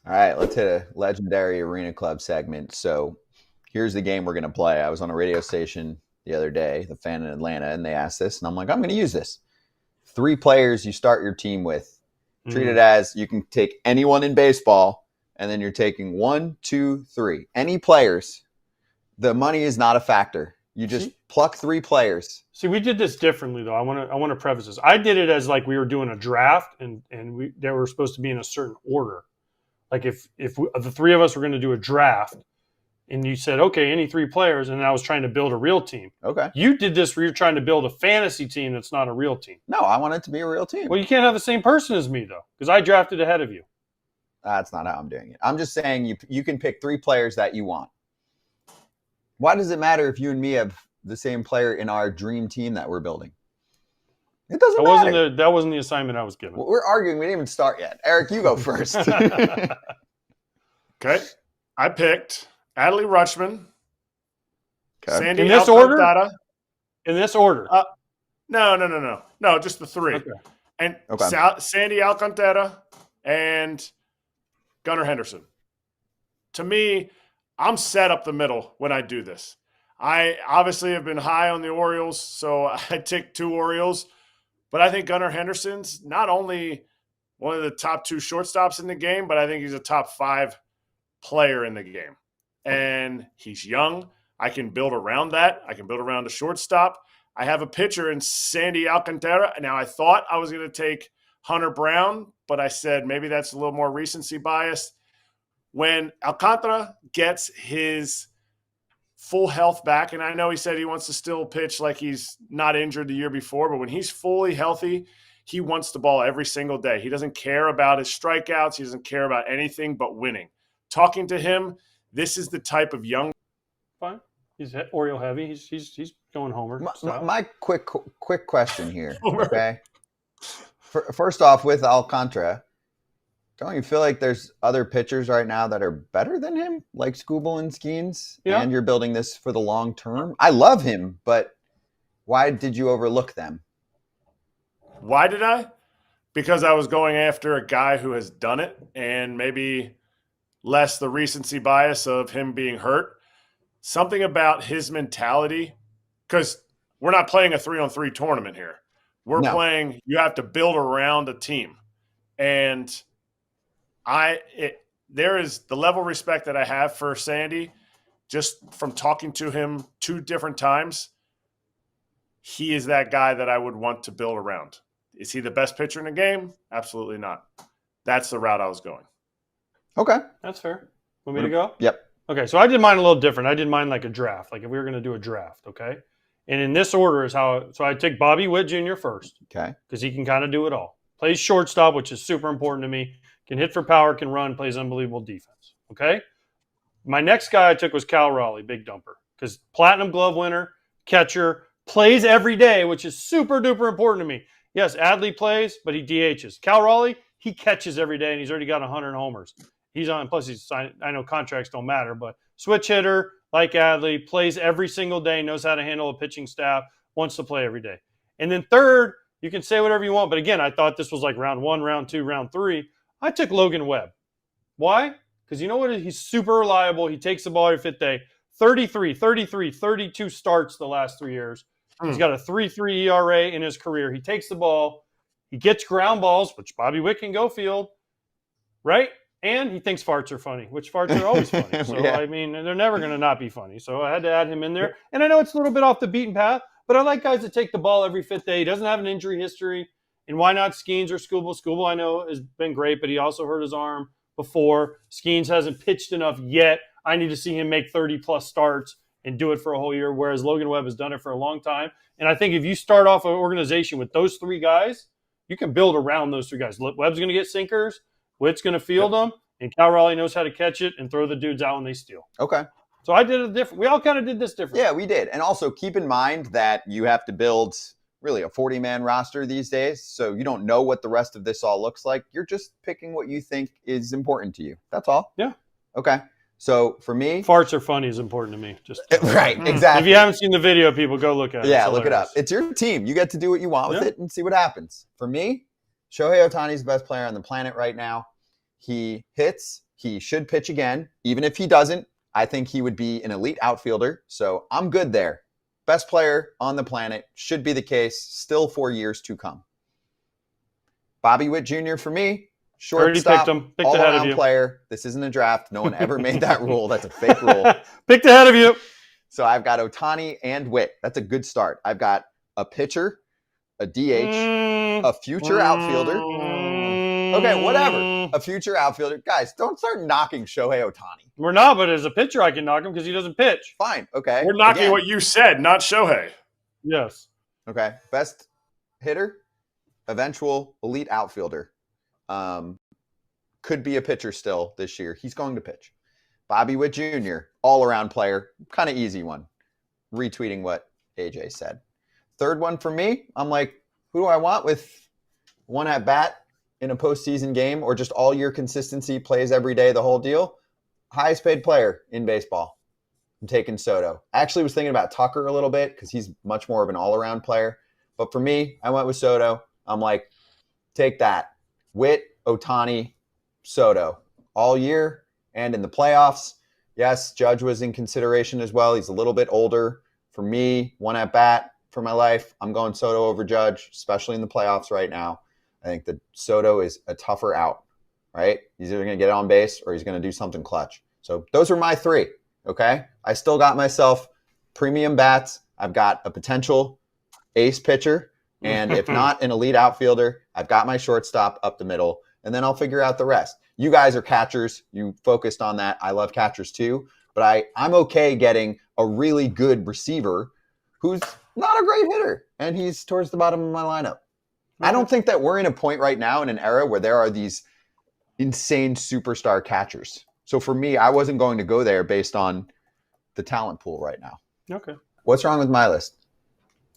All right, let's hit a legendary Arena Club segment. So here's the game we're going to play. I was on a radio station the other day, the fan in Atlanta, and they asked this, and I'm like, I'm going to use this. 3 players you start your team with. Treat it as you can take anyone in baseball, and then you're taking 1, 2, 3. Any players. The money is not a factor. You just pluck 3 players. See, we did this differently, though. I want to preface this. I did it as like we were doing a draft, and they were supposed to be in a certain order. Like if the 3 of us were going to do a draft, and you said, okay, any 3 players, and I was trying to build a real team. Okay. You did this where you're trying to build a fantasy team that's not a real team. No, I want it to be a real team. Well, you can't have the same person as me, though, because I drafted ahead of you. That's not how I'm doing it. I'm just saying you can pick 3 players that you want. Why does it matter if you and me have the same player in our dream team that we're building? It doesn't matter. That wasn't the assignment I was given. We're arguing. We didn't even start yet. Eric, you go first. Okay. I picked Adley Rutschman. Okay. Sandy In this Alcantara. order? In this order? No, just the 3. Okay. And Okay. Sandy Alcantara and Gunnar Henderson. To me, I'm set up the middle when I do this. I obviously have been high on the Orioles, so I take 2 Orioles. But I think Gunnar Henderson's not only one of the top 2 shortstops in the game, but I think he's a top 5 player in the game. And he's young. I can build around that. I can build around a shortstop. I have a pitcher in Sandy Alcantara. Now, I thought I was going to take Hunter Brown, but I said maybe that's a little more recency bias. When Alcantara gets his full health back, and I know he said he wants to still pitch like he's not injured the year before, but when he's fully healthy, he wants the ball every single day. He doesn't care about his strikeouts. He doesn't care about anything but winning. Talking to him, this is the type of young. Fine. He's Oriole heavy. He's going homer. My quick question here. Okay. First off, with Alcantara, don't you feel like there's other pitchers right now that are better than him, like Skubal and Skeens? Yeah. And you're building this for the long term? I love him, but why did you overlook them? Why did I? Because I was going after a guy who has done it, and maybe less the recency bias of him being hurt. Something about his mentality, because we're not playing a 3-on-3 tournament here. We're playing, you have to build around a team. And there is the level of respect that I have for Sandy, just from talking to him 2 different times. He is that guy that I would want to build around. Is he the best pitcher in the game? Absolutely not. That's the route I was going. Okay. That's fair. Want me to go? Yep. Okay, so I did mine a little different. I did mine like a draft, like if we were going to do a draft, okay? And in this order is how – so I take Bobby Witt Jr. first. Okay. Because he can kind of do it all. Plays shortstop, which is super important to me. Can hit for power, can run, plays unbelievable defense, okay? My next guy I took was Cal Raleigh, big dumper. Because platinum glove winner, catcher, plays every day, which is super duper important to me. Yes, Adley plays, but he DHs. Cal Raleigh, he catches every day, and he's already got 100 homers. He's on, plus he's signed, I know contracts don't matter, but switch hitter, like Adley, plays every single day, knows how to handle a pitching staff, wants to play every day. And then third, you can say whatever you want, but again, I thought this was like round 1, round 2, round 3. I took Logan Webb. Why? Because you know what? He's super reliable. He takes the ball every 5th day. 33, 33, 32 starts the last 3 years. He's got a 3.3 ERA in his career. He takes the ball. He gets ground balls, which Bobby Witt can go field, right? And he thinks farts are funny, which farts are always funny. So, Yeah. I mean, they're never going to not be funny. So I had to add him in there. And I know it's a little bit off the beaten path, but I like guys that take the ball every 5th day. He doesn't have an injury history. And why not Skeens or Skubal? Skubal, I know, has been great, but he also hurt his arm before. Skeens hasn't pitched enough yet. I need to see him make 30-plus starts and do it for a whole year, whereas Logan Webb has done it for a long time. And I think if you start off an organization with those 3 guys, you can build around those 3 guys. Webb's going to get sinkers, Witt's going to field them, and Cal Raleigh knows how to catch it and throw the dudes out when they steal. Okay. So I did it different. We all kind of did this different. Yeah, we did. And also keep in mind that you have to build really a 40-man roster these days, so you don't know what the rest of this all looks like. You're just picking what you think is important to you. That's all. Yeah. Okay. So for me, farts are funny is important to me. Just right, exactly. If you haven't seen the video, people go look at it. Yeah, look it up. It's your team. You get to do what you want with it and see what happens. For me, Shohei Ohtani is the best player on the planet right now. He hits, He should pitch again. Even if he doesn't, I think he would be an elite outfielder. So I'm good there. Best player on the planet. Should be the case. Still 4 years to come. Bobby Witt Jr. for me. Shortstop, picked all ahead of around you. player. This isn't a draft. No one ever made that rule. That's a fake rule. Picked ahead of you. So I've got Ohtani and Witt. That's a good start. I've got a pitcher, a DH, a future outfielder. Okay, whatever. A future outfielder. Guys, don't start knocking Shohei Ohtani. We're not, but as a pitcher, I can knock him because he doesn't pitch. Fine. Okay. We're knocking what you said, not Shohei. Yes. Okay. Best hitter, eventual elite outfielder. Could be a pitcher still this year. He's going to pitch. Bobby Witt Jr., all-around player. Kind of easy one. Retweeting what AJ said. Third one for me, I'm like, who do I want with one at bat in a postseason game or just all year consistency, plays every day, the whole deal? Highest paid player in baseball. I'm taking Soto. I actually was thinking about Tucker a little bit because he's much more of an all-around player. But for me, I went with Soto. I'm like, take that. Witt, Ohtani, Soto. All year and in the playoffs. Yes, Judge was in consideration as well. He's a little bit older. For me, one at bat for my life, I'm going Soto over Judge, especially in the playoffs right now. I think that Soto is a tougher out, right? He's either going to get on base or he's going to do something clutch. So those are my three, okay? I still got myself premium bats. I've got a potential ace pitcher, and if not an elite outfielder, I've got my shortstop up the middle, and then I'll figure out the rest. You guys are catchers. You focused on that. I love catchers too, but I'm okay getting a really good receiver who's not a great hitter, and he's towards the bottom of my lineup. I don't think that we're in a point right now in an era where there are these insane superstar catchers. So for me, I wasn't going to go there based on the talent pool right now. Okay. What's wrong with my list?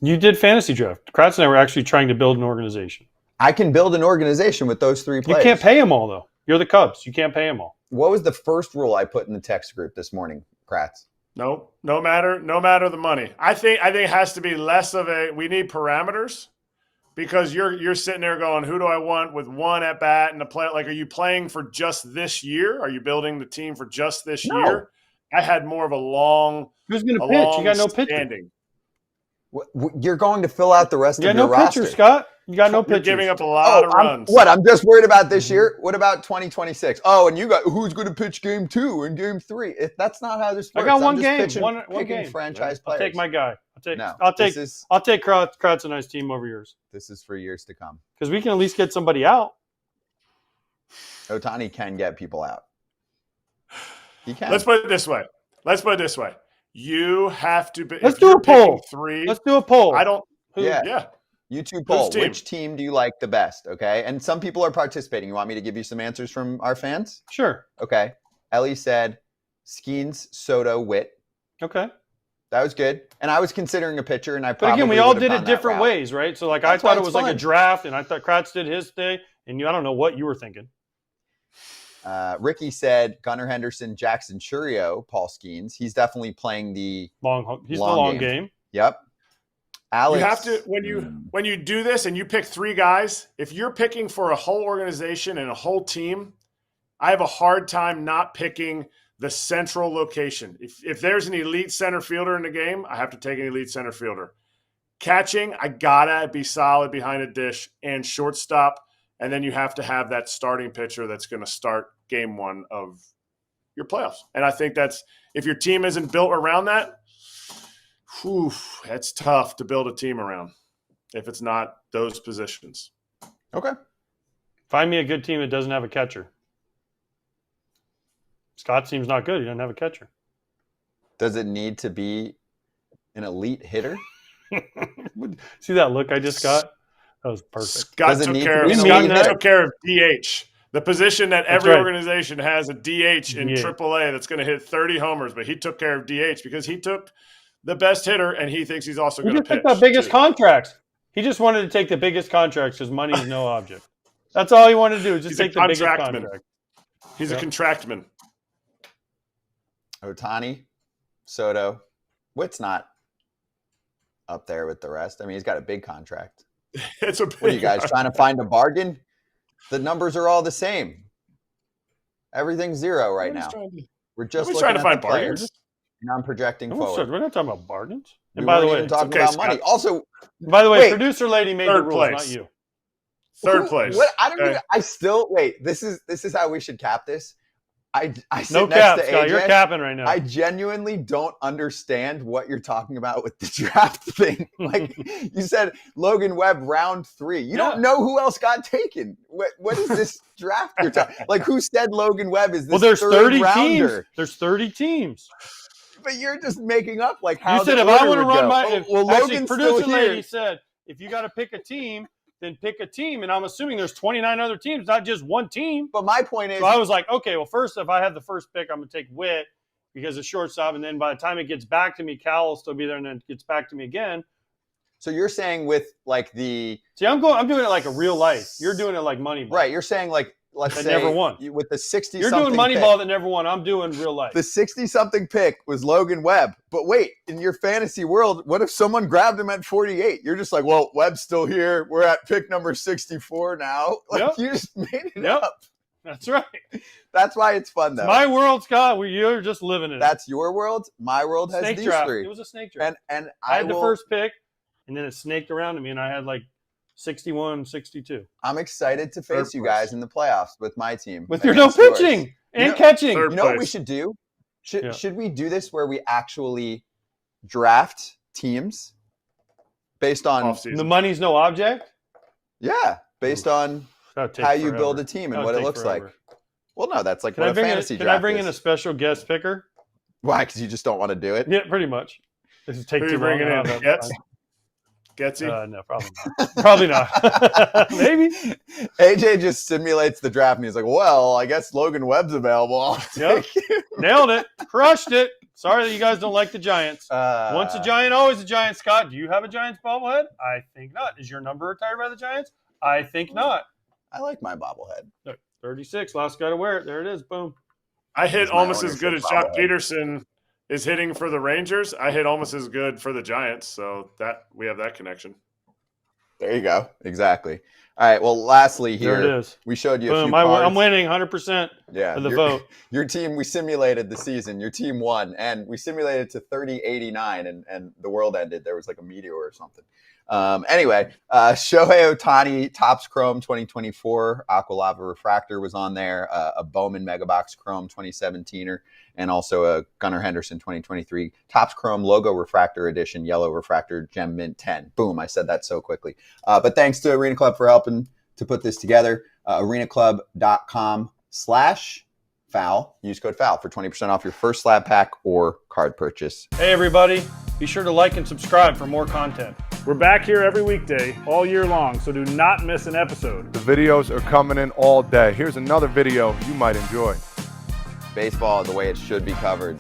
You did fantasy draft. Kratz and I were actually trying to build an organization. I can build an organization with those three players. You can't pay them all, though. You're the Cubs. You can't pay them all. What was the first rule I put in the text group this morning, Kratz? No matter the money. I think it has to be less of a. We need parameters because you're sitting there going, who do I want with one at bat and a play? Like, are you playing for just this year? Are you building the team for just this year? I had more of a long. Who's going to pitch? You got no pitcher. Standing. You're going to fill out the rest of your roster. You got no pitcher, Scott. You got no pitcher. You're giving up a lot of runs. I'm just worried about this year. What about 2026? Oh, and you got who's going to pitch game 2 and game 3? If that's not how this works, I got one game. One game. Franchise players. I'll take my guy. I'll take Kratz and I's team over yours. This is for years to come. Because we can at least get somebody out. Ohtani can get people out. He can. Let's put it this way. You have to be. Let's do a poll. Let's do a poll. I don't. Yeah. YouTube poll. Which team do you like the best? Okay. And some people are participating. You want me to give you some answers from our fans? Sure. Okay. Ellie said Skeens, Soto, Witt. Okay. That was good. And I was considering a pitcher, and But again, we all did it different ways, right? So, like, I thought it was like a draft, and I thought Kratz did his thing, and I don't know what you were thinking. Ricky said Gunnar Henderson, Jackson Churio, Paul Skeens. He's definitely playing the long game. Yep. Alex, you have to when you do this and you pick 3 guys. If you're picking for a whole organization and a whole team, I have a hard time not picking the central location. If there's an elite center fielder in the game, I have to take an elite center fielder. Catching, I gotta be solid behind a dish and shortstop. And then you have to have that starting pitcher that's going to start game 1 of your playoffs. And I think that's if your team isn't built around that, it's tough to build a team around if it's not those positions. Okay. Find me a good team that doesn't have a catcher. Scott's team's not good. He doesn't have a catcher. Does it need to be an elite hitter? See that look I just got? That was perfect. Scott took care of DH. The position that every organization has a DH in AAA that's going to hit 30 homers, but he took care of DH because he took the best hitter and he thinks he's also going to pitch. He took the biggest contracts. He just wanted to take the biggest contracts because money is no object. That's all he wanted to do, just take the biggest contract. He's a contractman. Ohtani, Soto. Witt's not up there with the rest. I mean, he's got a big contract. What are you guys trying to find a bargain? The numbers are all the same. Everything's zero right Nobody's now. trying to- We're just nobody's looking trying to at find the players, bargains. and I'm projecting We're forward. not talking about bargains. We And by the weren't way, even talking okay, about Scott. money. Also, by the way, wait. producer lady made the Third rules, place. not you. Third place. What? I don't okay? even. I still wait. This is how we should cap this. I sit No next cap, to Scott. AJ. You're capping right now. I genuinely don't understand what you're talking about with the draft thing. Like you said, Logan Webb round 3. You don't know who else got taken. What is this draft you're talking? Like who said Logan Webb is this? Well, there's third 30 rounder? teams. There's 30 teams. But you're just making up like how You said the if I order want to would run go. my, well, actually, Logan's producer still here. lady said if you got to pick a team, then pick a team. And I'm assuming there's 29 other teams, not just one team. But my point is, So I was like, okay, well, first, if I have the first pick, I'm going to take Witt because it's shortstop. And then by the time it gets back to me, Cal will still be there and then it gets back to me again. so you're saying with like the See, I'm doing it like a real life. You're doing it like Moneyball. right. You're saying like let's That say never won. with the 60. You're doing Moneyball that never won. I'm doing real life. The 60-something pick was Logan Webb. But wait, in your fantasy world, what if someone grabbed him at 48? You're just like, well, Webb's still here. We're at pick number 64 now. Like Yep. you just made it Yep. up. That's right. That's why it's fun, though. It's my world, Scott. You're just living in it. That's your world. My world has Snake these draft. 3. It was a snake draft. And I had the will, first pick, and then it snaked around to me, and I had like 61, 62. I'm excited to face Third you place. guys in the playoffs with my team. With your no against yours. pitching and know- catching. Third You know what we place. should do? Yeah. Should we do this where we actually draft teams based on Offseason. The money's no object? based on That'd take how you forever. build a team and That'd what it take looks forever. like. Well, no, that's like Can what I a bring fantasy in, can draft I bring is. in a special guest picker? Why? Because you just don't want to do it? Yeah, pretty much. This is take Who too you long. bringing in? That's Getz? fine. Getsy? No, probably not. Probably not. Maybe. AJ just simulates the draft and he's like, well, I guess Logan Webb's available. I'll Yep. take it. Nailed it. Crushed it. Sorry that you guys don't like the Giants. Uh, Once a Giant, always a Giant. Scott, do you have a Giants bobblehead? I think not. Is your number retired by the Giants? I think not. I like my bobblehead. Look, 36. Last guy to wear it. There it is. Boom. I hit It's my almost as good as ownership Jock bobblehead. Peterson is hitting for the Rangers. I hit almost as good for the Giants. So that we have that connection. There you go. Exactly. All right. Well, lastly here, There it is. we showed you a Boom. few cards. I'm winning 100% Yeah, of the your- vote. Your team, we simulated the season. Your team won, and we simulated to 30-89, and the world ended. There was like a meteor or something. Anyway, Shohei Ohtani Topps Chrome 2024 Aqualava Refractor was on there. A Bowman Megabox Chrome 2017er, and also a Gunnar Henderson 2023 Topps Chrome Logo Refractor Edition Yellow Refractor Gem Mint 10. Boom! I said that so quickly. But thanks to Arena Club for helping to put this together. arenaclub.com/foul. Use code FOUL for 20% off your first slab pack or card purchase. Hey, everybody. Be sure to like and subscribe for more content. We're back here every weekday, all year long, so do not miss an episode. The videos are coming in all day. Here's another video you might enjoy. Baseball the way it should be covered.